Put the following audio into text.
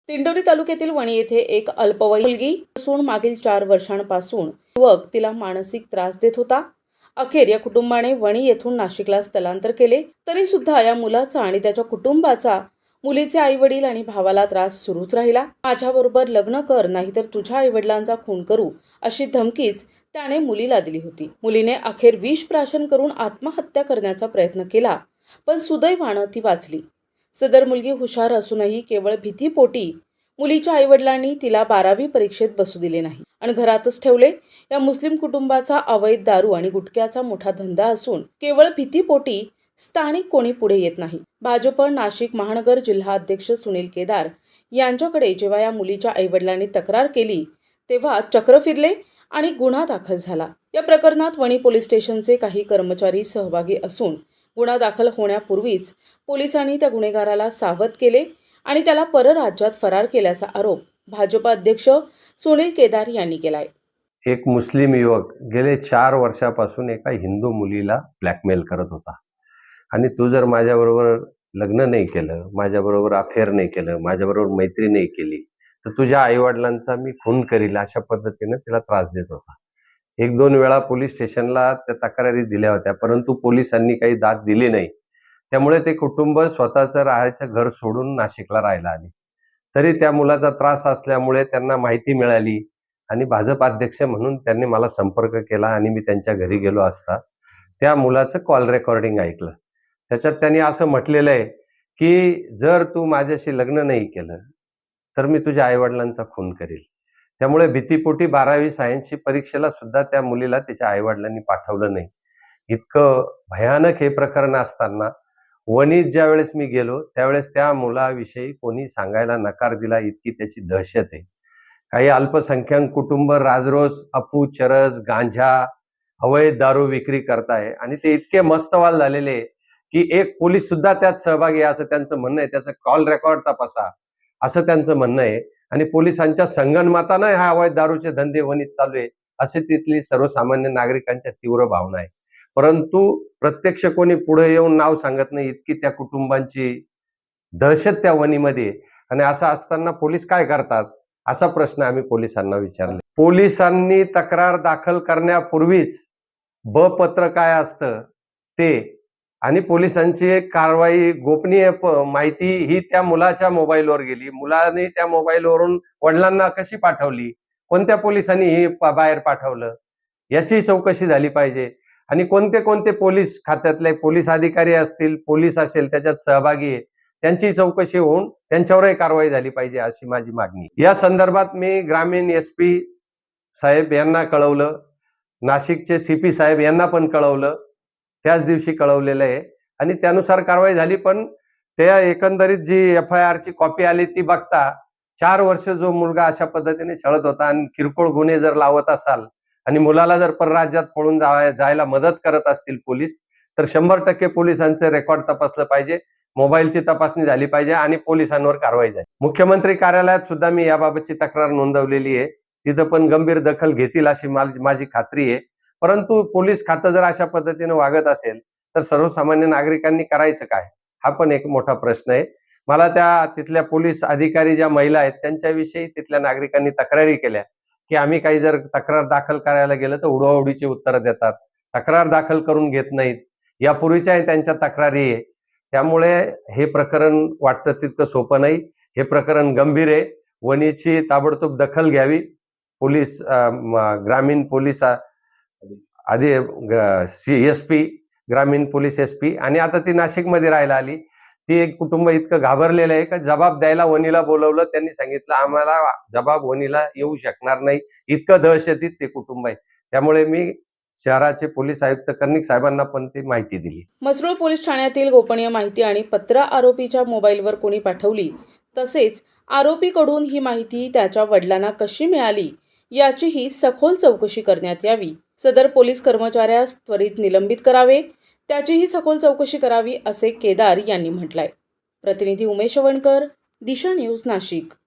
दिंडोरी तालुक्यातील वणी येथे एक अल्पवयीन मुलगी असून मागील 4 वर्षांपासून युवक तिला मानसिक त्रास देत होता। अखेर या कुटुंबाने वणी येथून नाशिकला स्थलांतर केले, तरी सुद्धा या मुलाचा आणि त्याच्या कुटुंबाचा मुलीचे आईवडील आणि भावाला त्रास सुरूच राहिला। माझ्याबरोबर लग्न कर, नाहीतर तुझ्या आईवडिलांचा खून करू, अशी धमकीच त्याने मुलीला दिली होती। मुलीने अखेर विष प्राशन करून आत्महत्या करण्याचा प्रयत्न केला, पण सुदैवाने ती वाचली। सदर मुलगी हुशार असूनही केवळ भीतीपोटी मुलीच्या आईवडिलांनी तिला 12वी परीक्षेत बसू दिले नाही आणि घरातच ठेवले। या मुस्लिम कुटुंबाचा अवैध दारू आणि गुटख्याचा मोठा धंदा असून केवळ भीतीपोटी स्थानिक कोणी पुढे येत नाही। भाजप नाशिक महानगर जिल्हा अध्यक्ष सुनील केदार यांच्याकडे जेव्हा या मुलीच्या आईवडिलांनी तक्रार केली, तेव्हा चक्र फिरले आणि गुन्हा दाखल झाला। या प्रकरणात वणी पोलीस स्टेशनचे काही कर्मचारी सहभागी असून गुन्हा दाखल होण्यापूर्वीच पोलिसांनी त्या गुन्हेगाराला सावध केले आणि त्याला परराज्यात फरार केल्याचा आरोप भाजप अध्यक्ष सुनील केदार यांनी केलाय। एक मुस्लिम युवक गेले 4 वर्षापासून एका हिंदू मुलीला ब्लॅकमेल करत होता आणि तू जर माझ्याबरोबर लग्न नाही केलं, माझ्याबरोबर अफेअर नाही केलं, माझ्याबरोबर मैत्री नाही केली, तर तुझ्या आईवडिलांचा मी खून करील, अशा पद्धतीने तिला त्रास देत होता। 1-2 वेळा पोलीस स्टेशनला त्या तक्रारी दिल्या होत्या, परंतु पोलिसांनी काही दाद दिली नाही। त्यामुळे ते कुटुंब स्वतःचं राहायचं घर सोडून नाशिकला राहायला आले। तरी त्या मुलाचा त्रास असल्यामुळे त्यांना माहिती मिळाली आणि भाजप अध्यक्ष म्हणून त्यांनी मला संपर्क केला आणि मी त्यांच्या घरी गेलो असता त्या मुलाचं कॉल रेकॉर्डिंग ऐकलं। त्याच्यात त्यांनी असं म्हटलेलं आहे की जर तू माझ्याशी लग्न नाही केलं तर मी तुझ्या आईवडिलांचा खून करेल। त्यामुळे भीतीपोटी 12वी सायन्सची परीक्षेला सुद्धा त्या मुलीला तिच्या आईवडिलांनी पाठवलं नाही। इतकं भयानक हे प्रकरण असताना वणीत ज्यावेळेस मी गेलो त्यावेळेस त्या मुलाविषयी कोणी सांगायला नकार दिला, इतकी त्याची दहशत आहे। काही अल्पसंख्याक कुटुंब राजरोस अफू, चरस, गांजा, अवैध दारू विक्री करताय आणि ते इतके मस्तवाल झालेले की एक पोलीस सुद्धा त्यात सहभागी आहे असं त्यांचं म्हणणं आहे। त्याचं कॉल रेकॉर्ड तपासा असं त्यांचं म्हणणं आहे आणि पोलिसांच्या संगनमतानं हा अवैध दारूचे धंदे वणीत चालू आहे असे तिथली सर्वसामान्य नागरिकांच्या तीव्र भावना आहे। परंतु प्रत्यक्ष कोणी पुढे येऊन नाव सांगत नाही, इतकी त्या कुटुंबांची दहशत त्या वणीमध्ये। आणि असं असताना पोलीस काय करतात असा प्रश्न आम्ही पोलिसांना विचारला। पोलिसांनी तक्रार दाखल करण्यापूर्वीच ब पत्र काय असतं ते आणि पोलिसांची एक कारवाई गोपनीय माहिती ही त्या मुलाच्या मोबाईलवर गेली। मुलाने त्या मोबाईलवरून वडिलांना कशी पाठवली, कोणत्या पोलिसांनी ही बाहेर पाठवलं, याची चौकशी झाली पाहिजे। आणि कोणते कोणते पोलीस खात्यातले पोलीस अधिकारी असतील, पोलीस असेल त्याच्यात सहभागी आहे, त्यांची चौकशी होऊन त्यांच्यावरही कारवाई झाली पाहिजे अशी माझी मागणी। या संदर्भात मी ग्रामीण SP साहेब यांना कळवलं, नाशिकचे CP साहेब यांना पण कळवलं, त्याच दिवशी कळवलेलं आहे आणि त्यानुसार कारवाई झाली। पण त्या एकंदरीत जी FIR ची कॉपी आली ती बघता 4 वर्ष जो मुलगा अशा पद्धतीने छळत होता आणि किरकोळ गुन्हे जर लावत असाल आणि मुलाला जर परराज्यात पळून जायला मदत करत असतील पोलीस, तर 100% पोलिसांचे रेकॉर्ड तपासलं पाहिजे, मोबाईलची तपासणी झाली पाहिजे आणि पोलिसांवर कारवाई झाली। मुख्यमंत्री कार्यालयात सुद्धा मी याबाबतची तक्रार नोंदवलेली आहे, तिथं पण गंभीर दखल घेतील अशी माझी खात्री आहे। परंतु पोलीस खातं जर अशा पद्धतीने वागत असेल तर सर्वसामान्य नागरिकांनी करायचं काय, हा पण एक मोठा प्रश्न आहे। मला त्या तिथल्या पोलीस अधिकारी ज्या महिला आहेत त्यांच्याविषयी तिथल्या नागरिकांनी तक्रारी केल्या की आम्ही काही जर तक्रार दाखल करायला गेलं तर उडवाउडीची उत्तरं देतात, तक्रार दाखल करून घेत नाहीत, यापूर्वीच्याही त्यांच्या तक्रारी आहे। त्यामुळे हे प्रकरण वाटतं तितकं सोपं नाही, हे प्रकरण गंभीर आहे। वणीची ताबडतोब दखल घ्यावी पोलीस, ग्रामीण पोलीस आधी SP, ग्रामीण पोलीस SP, आणि आता ती नाशिकमध्ये राहायला आली। ती एक कुटुंब इतकं घाबरलेलं आहे की जबाब द्यायला वणीला बोलवलं, त्यांनी सांगितलं आम्हाला जबाब वणीला येऊ शकणार नाही, इतकं दहशतीत ते कुटुंब आहे। त्यामुळे मी शहराचे पोलीस आयुक्त कर्णिक साहेबांना पण ती माहिती दिली। मसरूळ पोलीस ठाण्यातील गोपनीय माहिती आणि पत्र आरोपीच्या मोबाईलवर कोणी पाठवली, तसेच आरोपीकडून ही माहिती त्याच्या वडिलांना कशी मिळाली याचीही सखोल चौकशी करण्यात यावी। सदर पोलीस कर्मचाऱ्यास त्वरित निलंबित करावे, त्याचीही सखोल चौकशी करावी असे केदार यांनी म्हटलंय। प्रतिनिधी उमेश वणकर, दिशा न्यूज, नाशिक।